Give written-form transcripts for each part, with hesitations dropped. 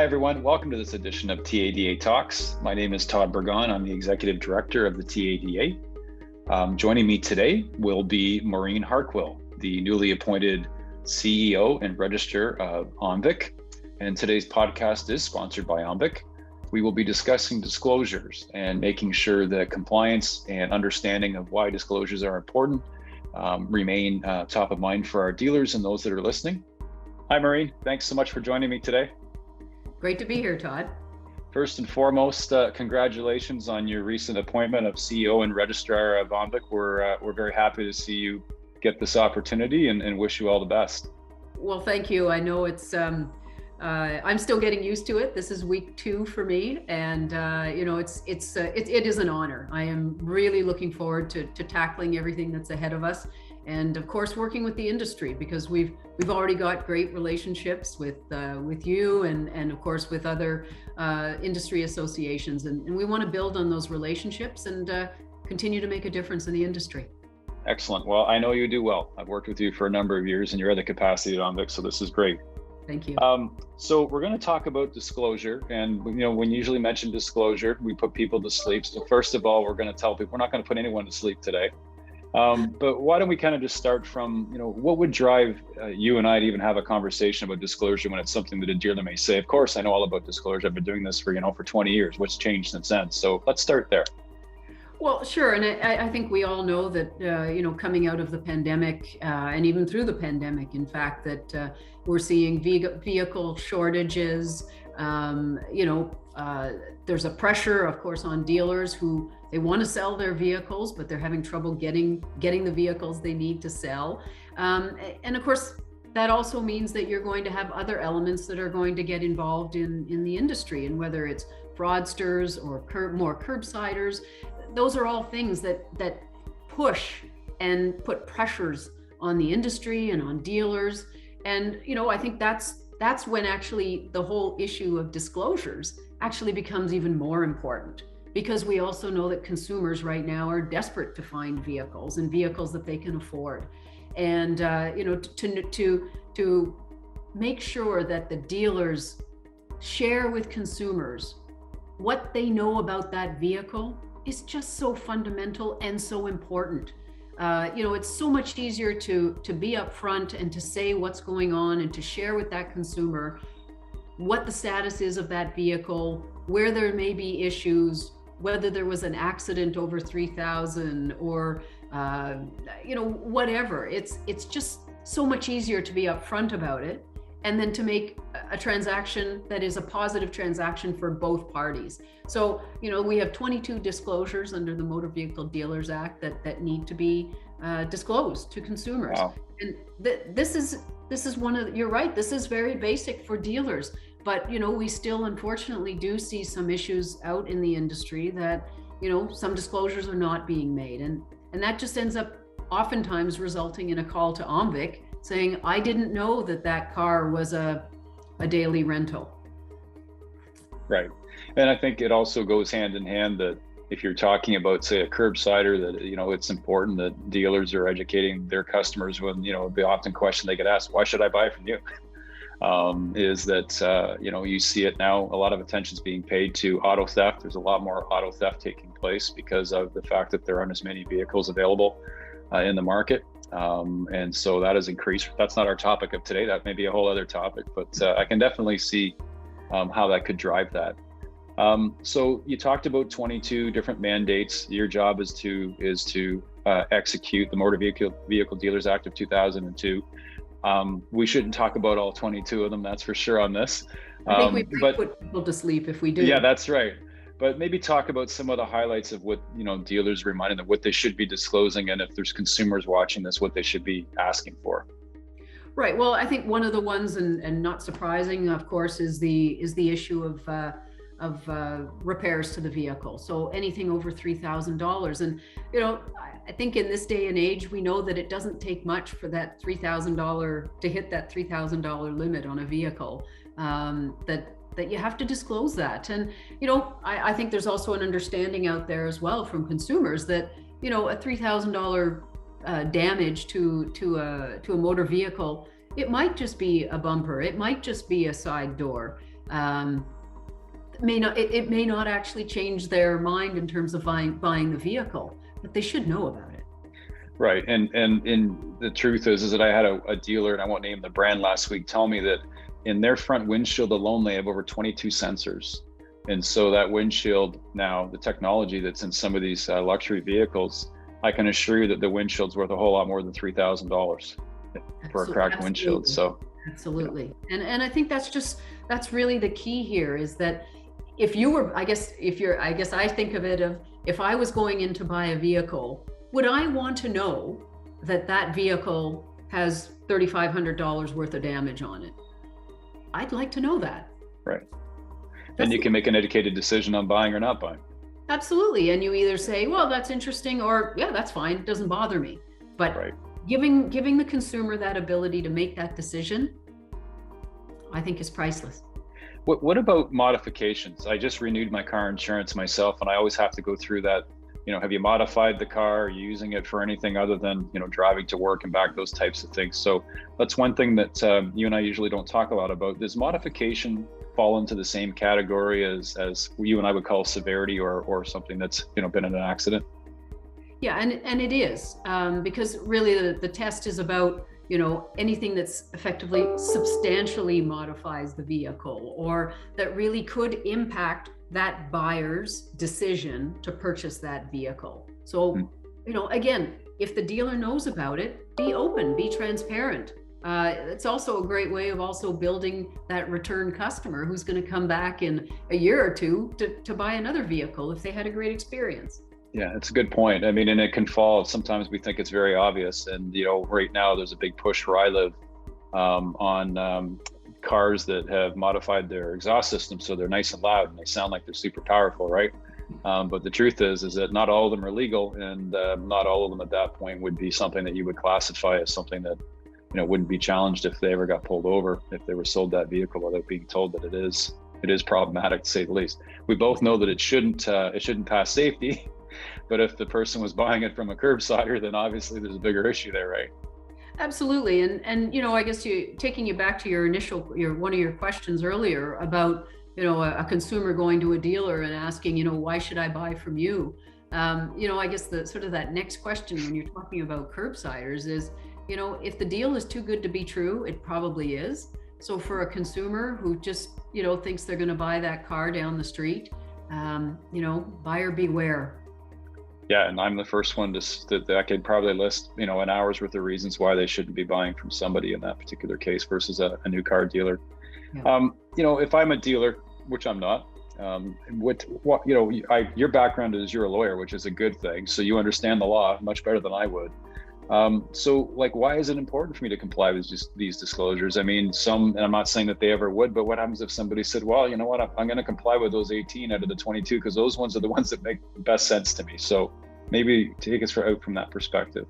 everyone. Welcome to this edition of TADA Talks. My name is Todd Burgon. I'm the Executive Director of the TADA. Joining me today will be Maureen Harquail, the newly appointed CEO and Registrar of OMVIC. And today's podcast is sponsored by OMVIC. We will be discussing disclosures and making sure that compliance and understanding of why disclosures are important remain top of mind for our dealers and those that are listening. Hi, Maureen. Thanks so much for joining me today. Great to be here, Todd. First and foremost, congratulations on your recent appointment of CEO and Registrar of OMVIC. We're very happy to see you get this opportunity and wish you all the best. Well, thank you. I know it's I'm still getting used to it. This is week 2 for me, and it is an honor. I am really looking forward to tackling everything that's ahead of us, and of course working with the industry, because we've already got great relationships with you and of course with other industry associations, and we want to build on those relationships and continue to make a difference in the industry. Excellent. Well, I know you do well. I've worked with you for a number of years in your other capacity at OMVIC, so this is great. Thank you. So we're going to talk about disclosure, and when you usually mention disclosure, we put people to sleep. So first of all, we're going to tell people we're not going to put anyone to sleep today. But why don't we kind of just start from, what would drive you and I to even have a conversation about disclosure when it's something that a dealer may say, of course, I know all about disclosure. I've been doing this for 20 years. What's changed since then? So let's start there. Well, sure. And I think we all know that, coming out of the pandemic and even through the pandemic, in fact, that we're seeing vehicle shortages. There's a pressure, of course, on dealers who they want to sell their vehicles, but they're having trouble getting the vehicles they need to sell. And of course, that also means that you're going to have other elements that are going to get involved in the industry, and whether it's fraudsters or more curbsiders. Those are all things that push and put pressures on the industry and on dealers. And, I think that's when actually the whole issue of disclosures actually becomes even more important, because we also know that consumers right now are desperate to find vehicles and vehicles that they can afford. And, to make sure that the dealers share with consumers what they know about that vehicle is just so fundamental and so important. It's so much easier to be upfront and to say what's going on and to share with that consumer what the status is of that vehicle, where there may be issues, whether there was an accident over 3,000 or, whatever. It's just so much easier to be upfront about it, and then to make a transaction that is a positive transaction for both parties. So, we have 22 disclosures under the Motor Vehicle Dealers Act that need to be disclosed to consumers. Wow. And this is one of, you're right, this is very basic for dealers, but, we still unfortunately do see some issues out in the industry that, some disclosures are not being made. And that just ends up oftentimes resulting in a call to OMVIC saying, I didn't know that car was a daily rental. Right. And I think it also goes hand in hand that if you're talking about, say, a curbsider, that, it's important that dealers are educating their customers when, the often question they get asked, why should I buy from you? Is that, you see it now, a lot of attention is being paid to auto theft. There's a lot more auto theft taking place because of the fact that there aren't as many vehicles available in the market. And so that has increased. That's not our topic of today. That may be a whole other topic, but I can definitely see how that could drive that. So you talked about 22 different mandates. Your job is to execute the Motor Vehicle Dealers Act of 2002. We shouldn't talk about all 22 of them, that's for sure on this. I think we put people to sleep if we do. Yeah, that's right. But maybe talk about some of the highlights of what, dealers reminding them what they should be disclosing, and if there's consumers watching this, what they should be asking for. Right. Well, I think one of the ones, and not surprising, of course, is the issue of repairs to the vehicle. So anything over $3,000. And, I think in this day and age, we know that it doesn't take much for that $3,000 to hit that $3,000 limit on a vehicle, that you have to disclose that. And, I think there's also an understanding out there as well from consumers that, a $3,000 damage to a motor vehicle, it might just be a bumper, it might just be a side door. It may not actually change their mind in terms of buying the vehicle, but they should know about it. Right. And the truth is that I had a dealer, and I won't name the brand, last week tell me that in their front windshield alone, they have over 22 sensors. And so that windshield, now the technology that's in some of these luxury vehicles, I can assure you that the windshield's worth a whole lot more than $3,000 for a cracked windshield. So absolutely. And I think that's really the key here, is that if you were, I guess I think of it of, if I was going in to buy a vehicle, would I want to know that vehicle has $3,500 worth of damage on it? I'd like to know that. Right. And you can make an educated decision on buying or not buying. Absolutely. And you either say, well, that's interesting, or yeah, that's fine, it doesn't bother me. But right. giving the consumer that ability to make that decision, I think, is priceless. What about modifications? I just renewed my car insurance myself, and I always have to go through that. Have you modified the car? Are you using it for anything other than, driving to work and back, those types of things? So that's one thing that you and I usually don't talk a lot about. Does modification fall into the same category as you and I would call severity, or something that's, been in an accident? Yeah, and it is, because really the test is about, anything that's effectively substantially modifies the vehicle, or that really could impact that buyer's decision to purchase that vehicle. So, again, if the dealer knows about it, be open, be transparent. It's also a great way of also building that return customer who's going to come back in a year or two to buy another vehicle if they had a great experience. Yeah, it's a good point. I mean, and it can fall. Sometimes we think it's very obvious. And, right now there's a big push where I live on cars that have modified their exhaust system so they're nice and loud and they sound like they're super powerful, right? But the truth is that not all of them are legal, and not all of them at that point would be something that you would classify as something that, wouldn't be challenged if they ever got pulled over, if they were sold that vehicle without being told that it is problematic, to say the least. We both know that it shouldn't pass safety. But if the person was buying it from a curbsider, then obviously there's a bigger issue there, right? Absolutely. And I guess taking you back to one of your questions earlier about, a consumer going to a dealer and asking, why should I buy from you? I guess the sort of that next question when you're talking about curbsiders is, if the deal is too good to be true, it probably is. So for a consumer who just, thinks they're going to buy that car down the street, buyer beware. Yeah, and I'm the first one that I could probably list, an hour's worth of reasons why they shouldn't be buying from somebody in that particular case versus a new car dealer. Yeah. If I'm a dealer, which I'm not, your background is you're a lawyer, which is a good thing. So you understand the law much better than I would. So why is it important for me to comply with just these disclosures? I mean, and I'm not saying that they ever would, but what happens if somebody said, well, you know what, I'm going to comply with those 18 out of the 22 because those ones are the ones that make the best sense to me. So maybe take us out from that perspective.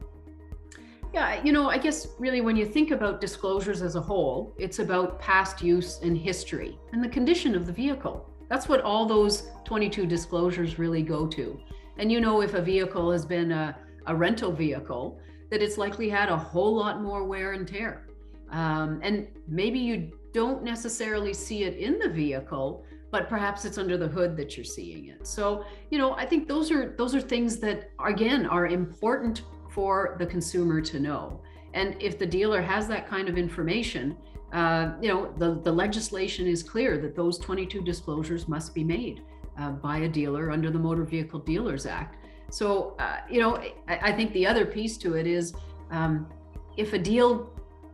Yeah, I guess really when you think about disclosures as a whole, it's about past use and history and the condition of the vehicle. That's what all those 22 disclosures really go to. And if a vehicle has been a rental vehicle, that it's likely had a whole lot more wear and tear. And maybe you don't necessarily see it in the vehicle, but perhaps it's under the hood that you're seeing it. So, I think those are things that, again, are important for the consumer to know. And if the dealer has that kind of information, the legislation is clear that those 22 disclosures must be made by a dealer under the Motor Vehicle Dealers Act. So, I think the other piece to it is if a deal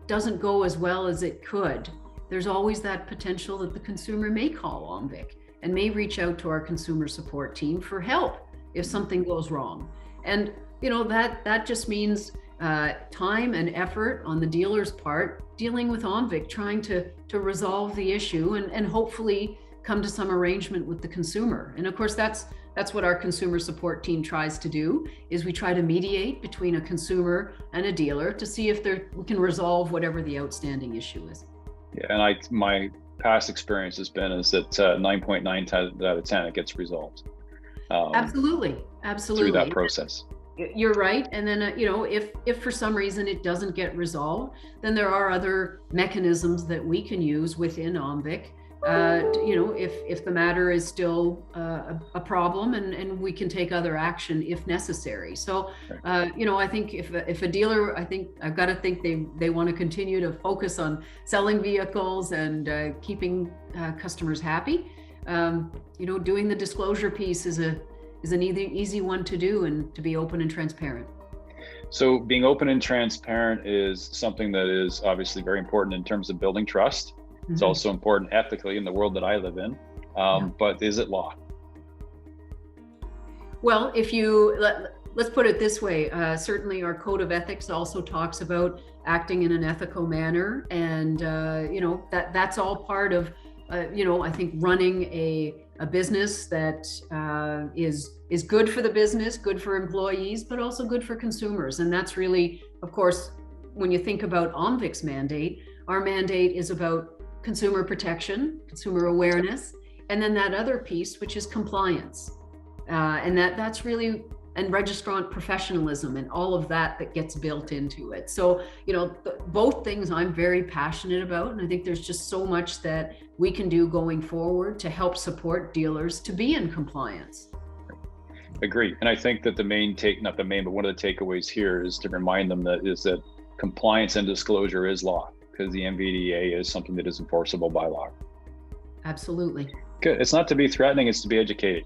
doesn't go as well as it could, there's always that potential that the consumer may call OMVIC and may reach out to our consumer support team for help if something goes wrong. And, that just means time and effort on the dealer's part, dealing with OMVIC, trying to resolve the issue and hopefully come to some arrangement with the consumer. And of course, that's what our consumer support team tries to do, is we try to mediate between a consumer and a dealer to see if we can resolve whatever the outstanding issue is. Yeah, and my past experience has been is that 9.9 out of 10 it gets resolved. Absolutely. Through that process. You're right. And then, if for some reason it doesn't get resolved, then there are other mechanisms that we can use within OMVIC if the matter is still a problem, and we can take other action if necessary. So, I think if a dealer, I think I've got to think they want to continue to focus on selling vehicles and keeping customers happy. Doing the disclosure piece is an easy one to do, and to be open and transparent. So being open and transparent is something that is obviously very important in terms of building trust. It's also important ethically in the world that I live in. But is it law? Well, let's put it this way. Certainly our code of ethics also talks about acting in an ethical manner. And, that's all part of, I think running a business that is good for the business, good for employees, but also good for consumers. And that's really, of course, when you think about OMVIC's mandate, our mandate is about consumer protection, consumer awareness, and then that other piece, which is compliance. And that's really, and registrant professionalism and all of that gets built into it. So, both things I'm very passionate about. And I think there's just so much that we can do going forward to help support dealers to be in compliance. Agree. And I think that one of the takeaways here is to remind them that compliance and disclosure is law, because the MVDA is something that is enforceable by law. Absolutely. Good. It's not to be threatening, it's to be educated.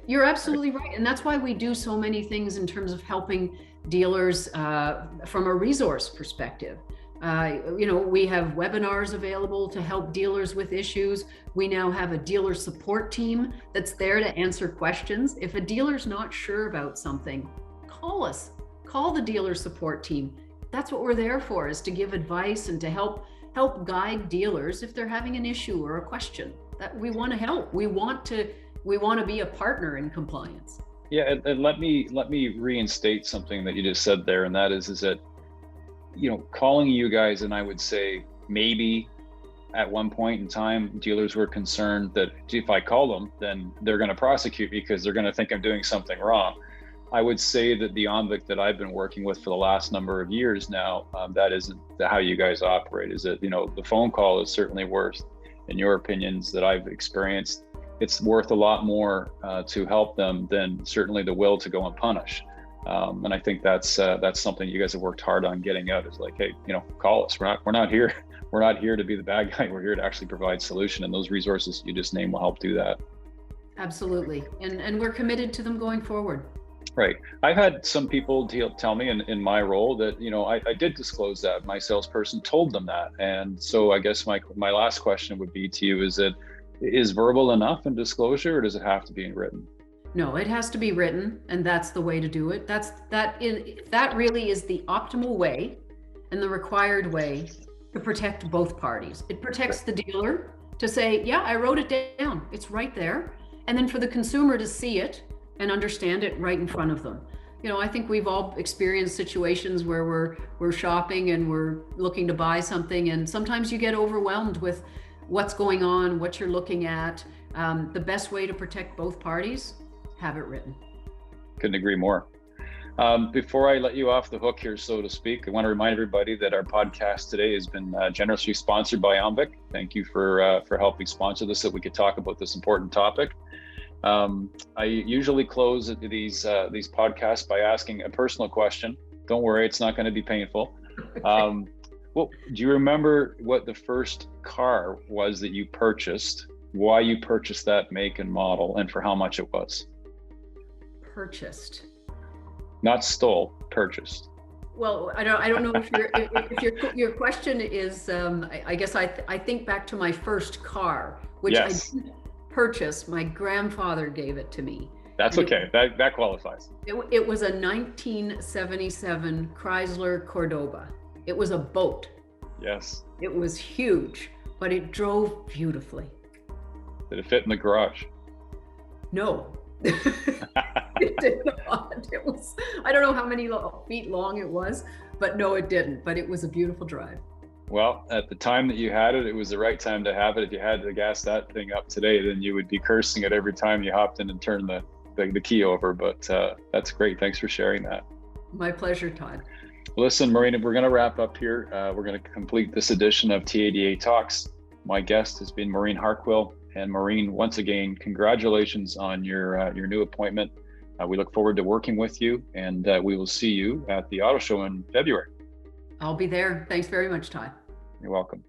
You're absolutely right. And that's why we do so many things in terms of helping dealers from a resource perspective. We have webinars available to help dealers with issues. We now have a dealer support team that's there to answer questions. If a dealer's not sure about something, call us. Call the dealer support team. That's what we're there for, is to give advice and to help guide dealers if they're having an issue or a question. That we want to help. We want to be a partner in compliance. Yeah, and let me reinstate something that you just said there, and that is that, calling you guys, and I would say maybe at one point in time, dealers were concerned that if I call them, then they're going to prosecute me because they're going to think I'm doing something wrong. I would say that the OMVIC that I've been working with for the last number of years now, that isn't how you guys operate. Is that, the phone call is certainly worth, in your opinions that I've experienced, it's worth a lot more to help them than certainly the will to go and punish. And I think that's something you guys have worked hard on getting out, is like, hey, call us. We're not here to be the bad guy. We're here to actually provide solution, and those resources you just named will help do that. Absolutely. And we're committed to them going forward. Right. I've had some people tell me in my role that, I did disclose that. My salesperson told them that. And so I guess my last question would be to you, is verbal enough in disclosure, or does it have to be in written? No, it has to be written, and that's the way to do it. That really is the optimal way and the required way to protect both parties. It protects the dealer to say, yeah, I wrote it down. It's right there. And then for the consumer to see it and understand it right in front of them. I think we've all experienced situations where we're shopping and we're looking to buy something, and sometimes you get overwhelmed with what's going on, what you're looking at. The best way to protect both parties, have it written. Couldn't agree more. Before I let you off the hook here, so to speak, I want to remind everybody that our podcast today has been generously sponsored by OMVIC. Thank you for helping sponsor this, so we could talk about this important topic. I usually close these podcasts by asking a personal question. Don't worry, it's not going to be painful. Well, do you remember what the first car was that you purchased, why you purchased that make and model, and for how much it was? Purchased. Not stole, purchased. Well, I don't know if your question is, I guess I think back to my first car, which yes. I didn't purchase. My grandfather gave it to me. That's okay. That qualifies. It was a 1977 Chrysler Cordoba. It was a boat. Yes. It was huge, but it drove beautifully. Did it fit in the garage? No. It did not. It was, I don't know how many feet long it was, but no, it didn't. But it was a beautiful drive. Well, at the time that you had it, it was the right time to have it. If you had to gas that thing up today, then you would be cursing it every time you hopped in and turned the key over. But that's great. Thanks for sharing that. My pleasure, Todd. Listen, Maureen, we're going to wrap up here. We're going to complete this edition of TADA Talks. My guest has been Maureen Harquail. And Maureen, once again, congratulations on your new appointment. We look forward to working with you, and we will see you at the auto show in February. I'll be there. Thanks very much, Todd. You're welcome.